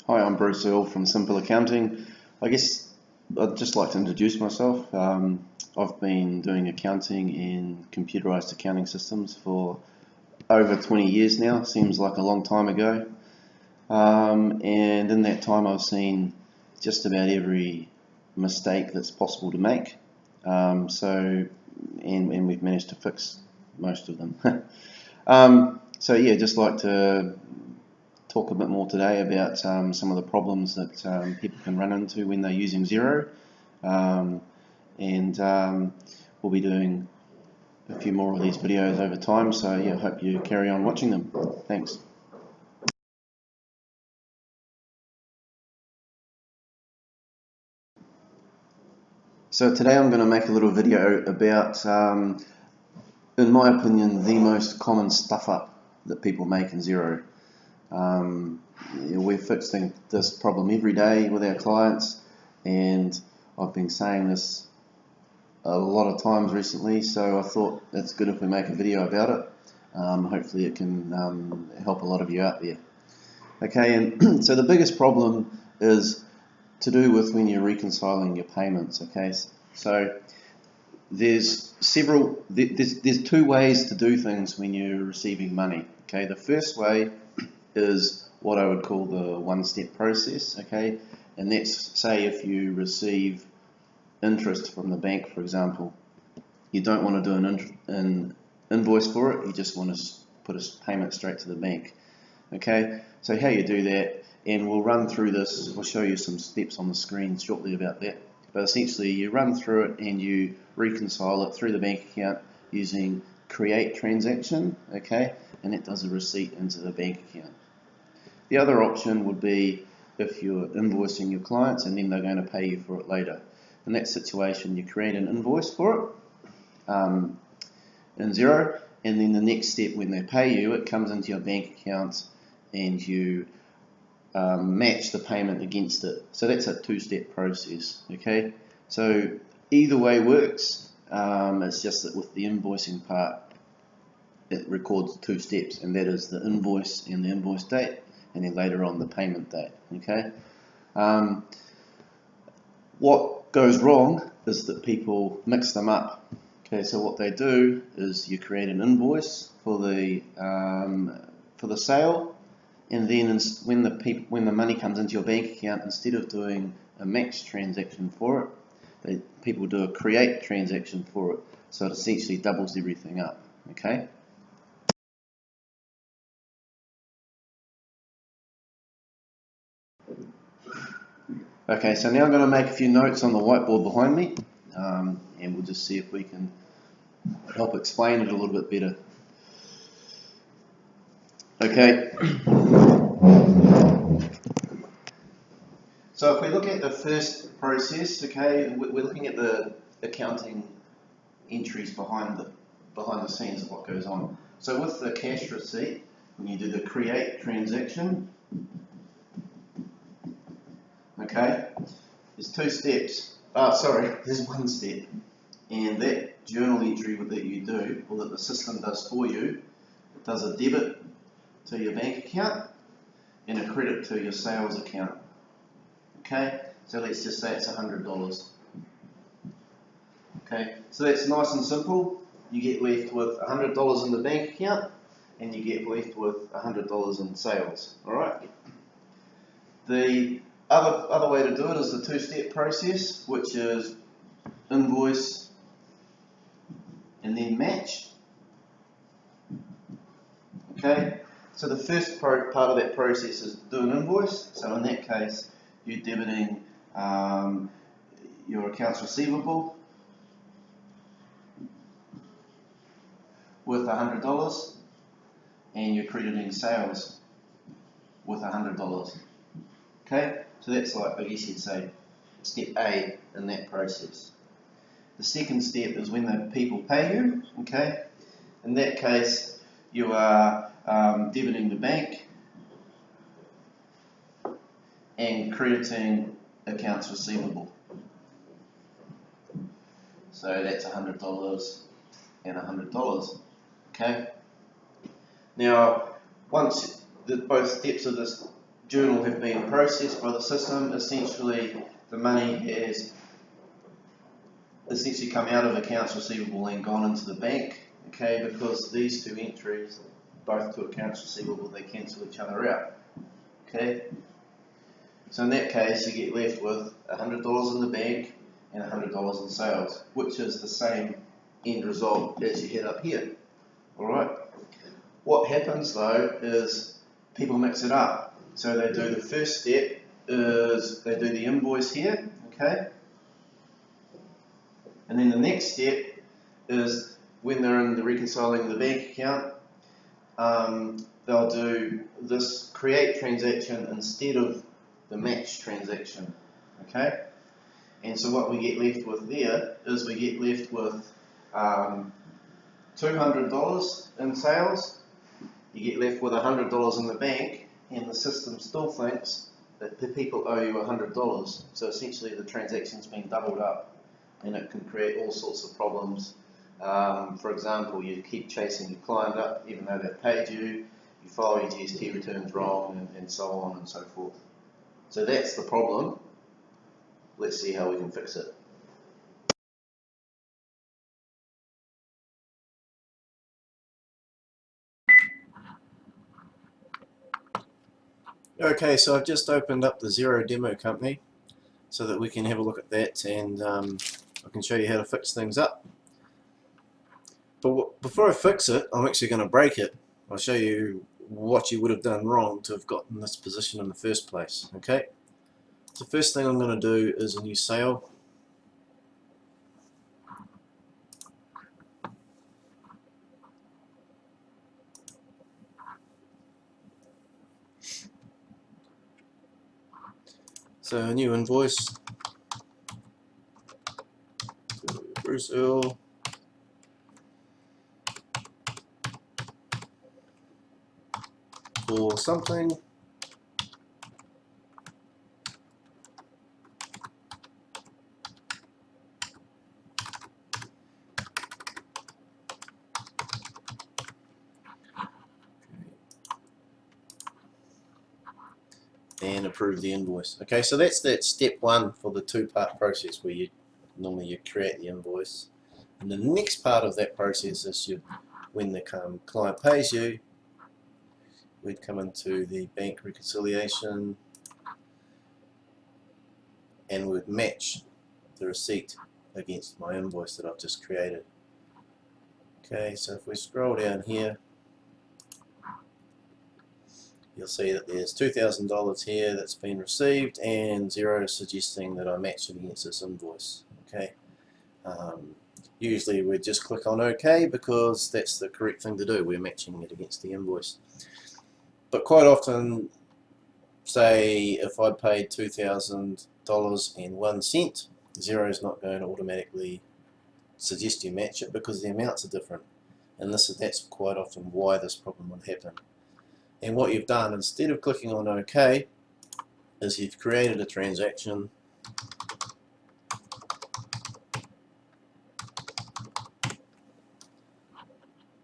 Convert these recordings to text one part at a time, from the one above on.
Hi, I'm Bruce Earl from Simple Accounting. I guess I'd just like to introduce myself. I've been doing accounting in computerized accounting systems for over 20 years now. Seems like a long time ago. And in that time, I've seen just about every mistake that's possible to make. And we've managed to fix most of them. So yeah, just like to talk a bit more today about some of the problems that people can run into when they're using Xero, and we'll be doing a few more of these videos over time, so yeah, hope you carry on watching them. Thanks. So today I'm going to make a little video about, in my opinion, the most common stuff up that people make in Xero. We're fixing this problem every day with our clients, and I've been saying this a lot of times recently, so I thought it's good if we make a video about it. Hopefully it can help a lot of you out there. Okay, and so the biggest problem is to do with when you're reconciling your payments. Okay, so there's two ways to do things when you're receiving money. Okay, the first way is what I would call the one-step process. Okay, and that's, say, if you receive interest from the bank, for example, you don't want to do an invoice for it, you just want to put a payment straight to the bank. Okay, so how you do that, and we'll run through this, we'll show you some steps on the screen shortly about that, but essentially you run through it and you reconcile it through the bank account using create transaction, okay, and that does a receipt into the bank account. The other option would be if you're invoicing your clients and then they're going to pay you for it later. In that situation, you create an invoice for it in Xero, and then the next step, when they pay you, it comes into your bank account and you match the payment against it. So that's a two-step process. Okay, so either way works. It's just that with the invoicing part, it records two steps, and that is the invoice and the invoice date, and then later on the payment date. Okay. What goes wrong is that people mix them up. Okay, so what they do is you create an invoice for the sale, and then when the money comes into your bank account, instead of doing a match transaction for it, people do a create transaction for it. So it essentially doubles everything up. Okay. Okay, so now I'm going to make a few notes on the whiteboard behind me, and we'll just see if we can help explain it a little bit better. Okay. So if we look at the first process, okay, we're looking at the accounting entries behind the scenes of what goes on. So with the cash receipt, when you do the create transaction, okay, there's two steps. There's one step, and that journal entry that you do, or that the system does for you, it does a debit to your bank account and a credit to your sales account. Okay, so let's just say it's $100. Okay, so that's nice and simple. You get left with $100 in the bank account, and you get left with $100 in sales. All right. The other way to do it is the two-step process, which is invoice and then match. Okay, so the first part of that process is do an invoice. So in that case, you're debiting your accounts receivable with $100, and you're crediting sales with $100. Okay, so that's like, I guess you'd say, step A in that process. The second step is when the people pay you. Okay, in that case, you are debiting the bank and crediting accounts receivable. So that's $100 and $100. Okay. Now, once both steps of this journal have been processed by the system. Essentially, the money has essentially come out of accounts receivable and gone into the bank, okay, because these two entries, both to accounts receivable, they cancel each other out, okay. So in that case, you get left with $100 in the bank and $100 in sales, which is the same end result as you had up here, alright. What happens though is people mix it up. So they do the first step is they do the invoice here, okay. And then the next step is when they're in the reconciling the bank account, they'll do this create transaction instead of the match transaction, okay? And so what we get left with there is we get left with $200 in sales, you get left with $100 in the bank, and the system still thinks that the people owe you $100. So essentially the transaction's been doubled up, and it can create all sorts of problems. For example, you keep chasing your client up even though they've paid you, you file your GST returns wrong, and so on and so forth. So that's the problem. Let's see how we can fix it. Okay, so I've just opened up the Xero demo company so that we can have a look at that, and I can show you how to fix things up. But before I fix it, I'm actually going to break it. I'll show you what you would have done wrong to have gotten this position in the first place. Okay. So first thing I'm going to do is a new sale. So a new invoice. Bruce Earl. For something. And approve the invoice. Okay, so that's that step one for the two-part process where you normally create the invoice. And the next part of that process is when the client pays you, we'd come into the bank reconciliation and we'd match the receipt against my invoice that I've just created. Okay, so if we scroll down here, you'll see that there's $2,000 here that's been received, and Xero is suggesting that I match it against this invoice. Okay. Usually we just click on OK because that's the correct thing to do. We're matching it against the invoice. But quite often, say if I paid $2,000.01, Xero is not going to automatically suggest you match it because the amounts are different. And that's quite often why this problem would happen. And what you've done, instead of clicking on OK, is you've created a transaction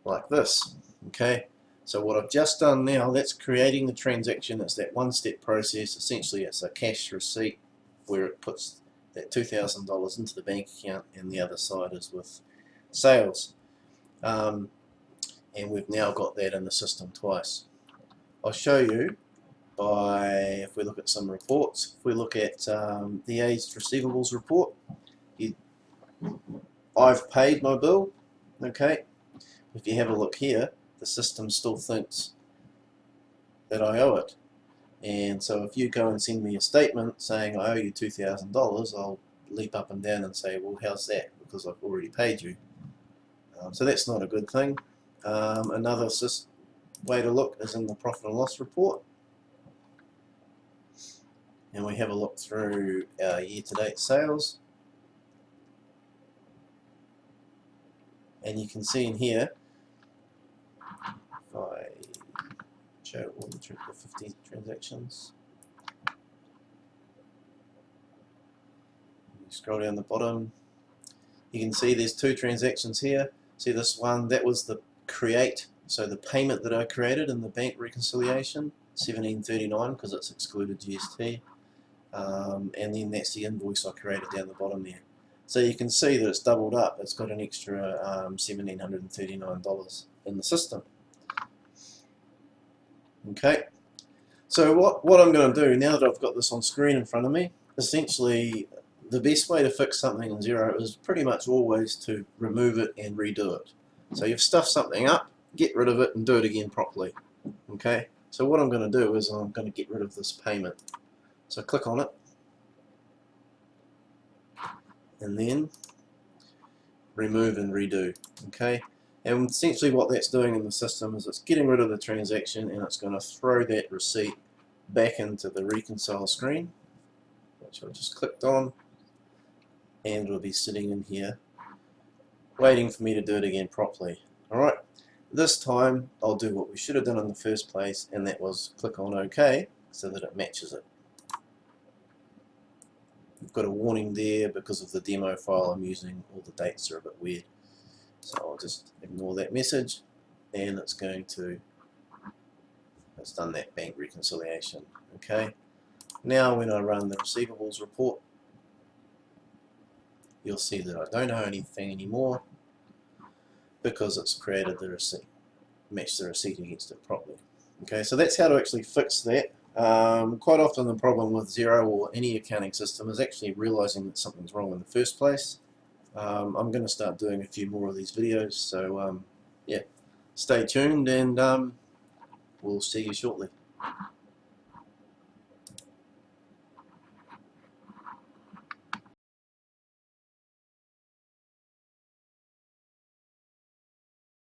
like this. Okay, so what I've just done now, that's creating the transaction. It's that one-step process. Essentially, it's a cash receipt where it puts that $2,000 into the bank account, and the other side is with sales. And we've now got that in the system twice. I'll show you by, if we look at some reports, if we look at the aged receivables report, I've paid my bill. Okay, if you have a look here, the system still thinks that I owe it. And so if you go and send me a statement saying I owe you $2,000, I'll leap up and down and say, well, how's that? Because I've already paid you. So that's not a good thing. Another way to look is in the profit and loss report. And we have a look through our year-to-date sales. And you can see in here, if I show all the 50 transactions, you scroll down the bottom, you can see there's two transactions here. See this one, that was the create, so the payment that I created in the bank reconciliation. $17.39 because it's excluded GST, and then that's the invoice I created down the bottom there. So you can see that it's doubled up. It's got an extra $1,739 in the system. Okay, so what I'm going to do now that I've got this on screen in front of me, essentially the best way to fix something in Xero is pretty much always to remove it and redo it. So you've stuffed something up, get rid of it and do it again properly. Okay, so what I'm going to do is I'm going to get rid of this payment. So click on it and then remove and redo. Okay, and essentially what that's doing in the system is it's getting rid of the transaction and it's going to throw that receipt back into the reconcile screen, which I just clicked on, and it'll be sitting in here waiting for me to do it again properly. Alright, this time I'll do what we should have done in the first place, and that was click on OK so that it matches it. We've got a warning there because of the demo file I'm using. All the dates are a bit weird, so I'll just ignore that message, and it's done that bank reconciliation. Okay, now when I run the receivables report, you'll see that I don't owe anything anymore because it's created the receipt, matched the receipt against it properly. Okay, so that's how to actually fix that. Quite often the problem with Xero or any accounting system is actually realizing that something's wrong in the first place. I'm going to start doing a few more of these videos, so yeah, stay tuned, and we'll see you shortly.